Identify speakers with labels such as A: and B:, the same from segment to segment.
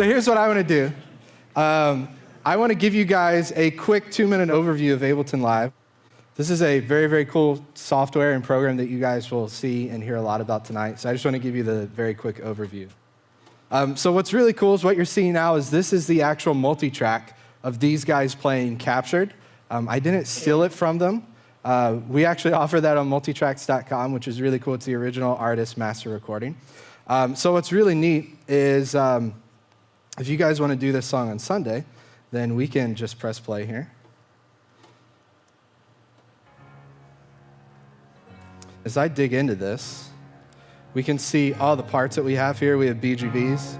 A: So here's what I want to do. I want to give you guys a quick 2-minute overview of Ableton Live. This is a very, very cool software and program that you guys will see and hear a lot about tonight. So I just want to give you the very quick overview. So what's really cool is what you're seeing now is this is the actual multi-track of these guys playing captured. I didn't steal it from them. We actually offer that on MultiTracks.com, which is really cool. It's the original artist master recording. So what's really neat is if you guys want to do this song on Sunday, then we can just press play here. As I dig into this, we can see all the parts that we have here. We have BGVs.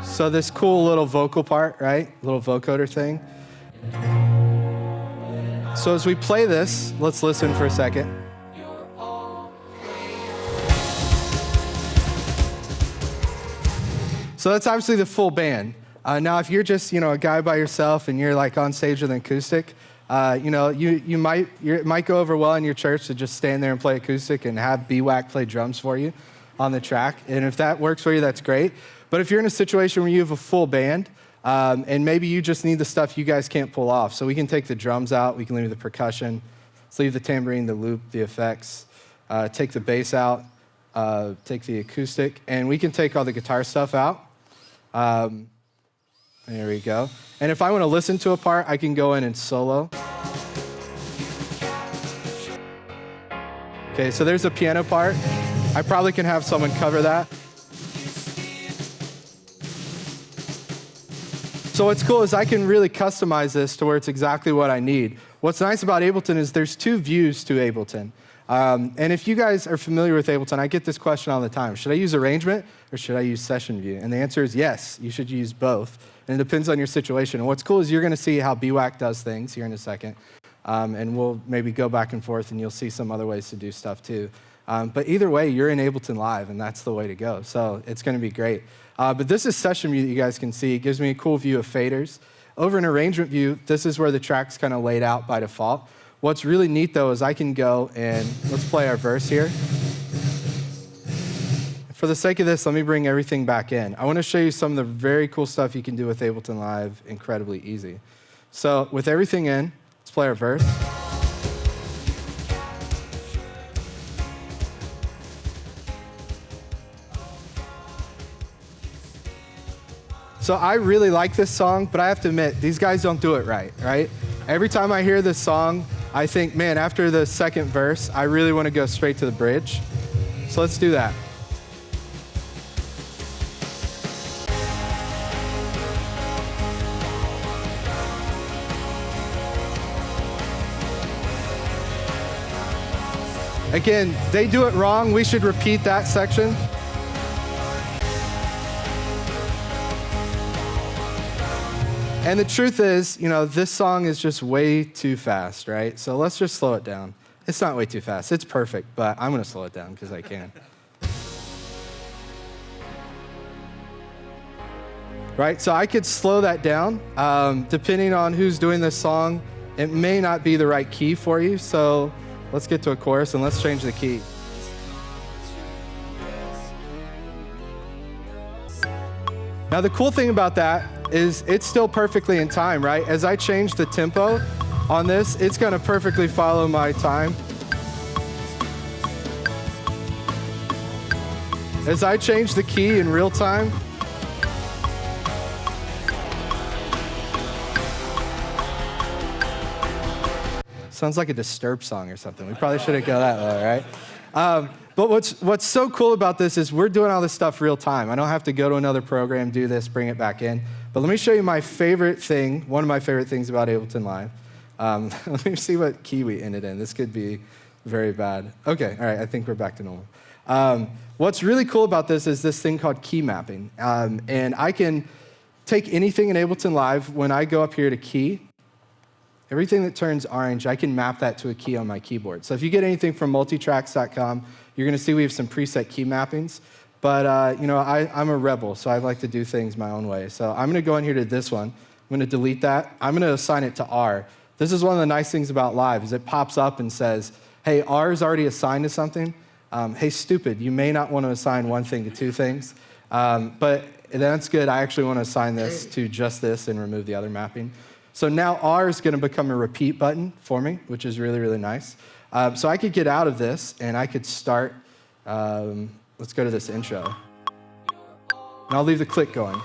A: So this cool little vocal part, right? Little vocoder thing. So as we play this, let's listen for a second. So that's obviously the full band. Now, if you're just, a guy by yourself and you're like on stage with an acoustic, it might go over well in your church to just stand there and play acoustic and have BWAC play drums for you on the track. And if that works for you, that's great. But if you're in a situation where you have a full band, and maybe you just need the stuff you guys can't pull off, so we can take the drums out, we can leave the percussion, let's leave the tambourine, the loop, the effects, take the bass out, take the acoustic, and we can take all the guitar stuff out. There we go. And if I want to listen to a part, I can go in and solo. Okay, so there's a piano part. I probably can have someone cover that. So what's cool is I can really customize this to where it's exactly what I need. What's nice about Ableton is there's 2 views to Ableton. And if you guys are familiar with Ableton, I get this question all the time. Should I use arrangement or should I use session view? And the answer is yes, you should use both. And it depends on your situation. And what's cool is you're going to see how BWAC does things here in a second. And we'll maybe go back and forth and you'll see some other ways to do stuff too. But either way, you're in Ableton Live and that's the way to go. So it's going to be great. But this is session view that you guys can see. It gives me a cool view of faders. Over in arrangement view, this is where the track's kind of laid out by default. What's really neat though is I can go and let's play our verse here. For the sake of this, let me bring everything back in. I want to show you some of the very cool stuff you can do with Ableton Live incredibly easy. So with everything in, let's play our verse. So I really like this song, but I have to admit, these guys don't do it right? Every time I hear this song, I think, man, after the second verse, I really want to go straight to the bridge. So let's do that. Again, they do it wrong. We should repeat that section. And the truth is, this song is just way too fast, right? So let's just slow it down. It's not way too fast. It's perfect, but I'm going to slow it down because I can. Right? So I could slow that down. Depending on who's doing this song, it may not be the right key for you. So let's get to a chorus and let's change the key. Now, the cool thing about that is it's still perfectly in time, right? As I change the tempo on this, it's going to perfectly follow my time. As I change the key in real time, sounds like a Disturbed song or something. We probably shouldn't go that low, right? But what's so cool about this is we're doing all this stuff real time. I don't have to go to another program, do this, bring it back in. But let me show you my favorite thing, one of my favorite things about Ableton Live. Let me see what key we ended in. This could be very bad. Okay, all right, I think we're back to normal. What's really cool about this is this thing called key mapping. And I can take anything in Ableton Live. When I go up here to key, everything that turns orange, I can map that to a key on my keyboard. So if you get anything from MultiTracks.com, you're going to see we have some preset key mappings. But I'm a rebel, so I like to do things my own way. So I'm going to go in here to this one. I'm going to delete that. I'm going to assign it to R. This is one of the nice things about Live, is it pops up and says, hey, R is already assigned to something. Hey, stupid, you may not want to assign one thing to 2 things. But that's good. I actually want to assign this to just this and remove the other mapping. So now R is going to become a repeat button for me, which is really, really nice. So I could get out of this, and I could start, let's go to this intro. And I'll leave the click going.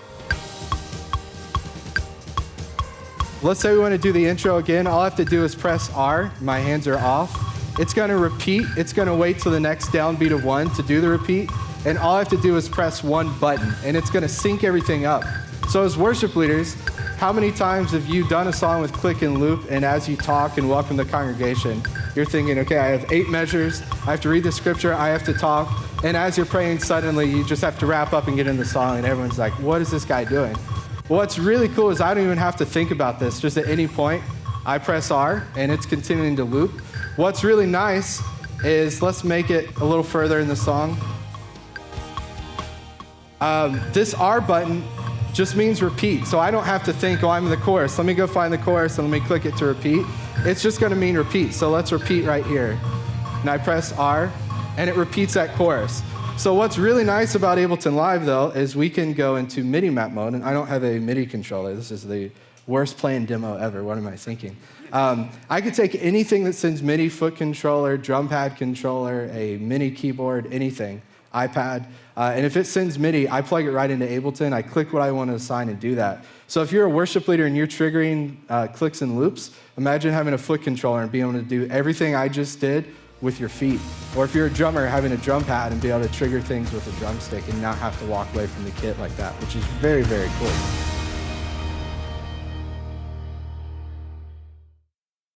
A: Let's say we want to do the intro again. All I have to do is press R. My hands are off. It's going to repeat. It's going to wait till the next downbeat of 1 to do the repeat. And all I have to do is press 1 button, and it's going to sync everything up. So as worship leaders, how many times have you done a song with click and loop, and as you talk and welcome the congregation, you're thinking, okay, I have 8 measures, I have to read the scripture, I have to talk, and as you're praying, suddenly you just have to wrap up and get in the song, and everyone's like, what is this guy doing? Well, what's really cool is I don't even have to think about this. Just at any point, I press R, and it's continuing to loop. What's really nice is, let's make it a little further in the song. This R button just means repeat, so I don't have to think, oh, I'm in the chorus. Let me go find the chorus, and let me click it to repeat. It's just going to mean repeat, so let's repeat right here. And I press R, and it repeats that chorus. So what's really nice about Ableton Live, though, is we can go into MIDI map mode, and I don't have a MIDI controller. This is the worst playing demo ever. What am I thinking? I could take anything that sends MIDI, foot controller, drum pad controller, a mini keyboard, anything, iPad, and if it sends MIDI, I plug it right into Ableton. I click what I want to assign and do that. So if you're a worship leader and you're triggering clicks and loops, imagine having a foot controller and being able to do everything I just did with your feet. Or if you're a drummer, having a drum pad and be able to trigger things with a drumstick and not have to walk away from the kit like that, which is very, very cool.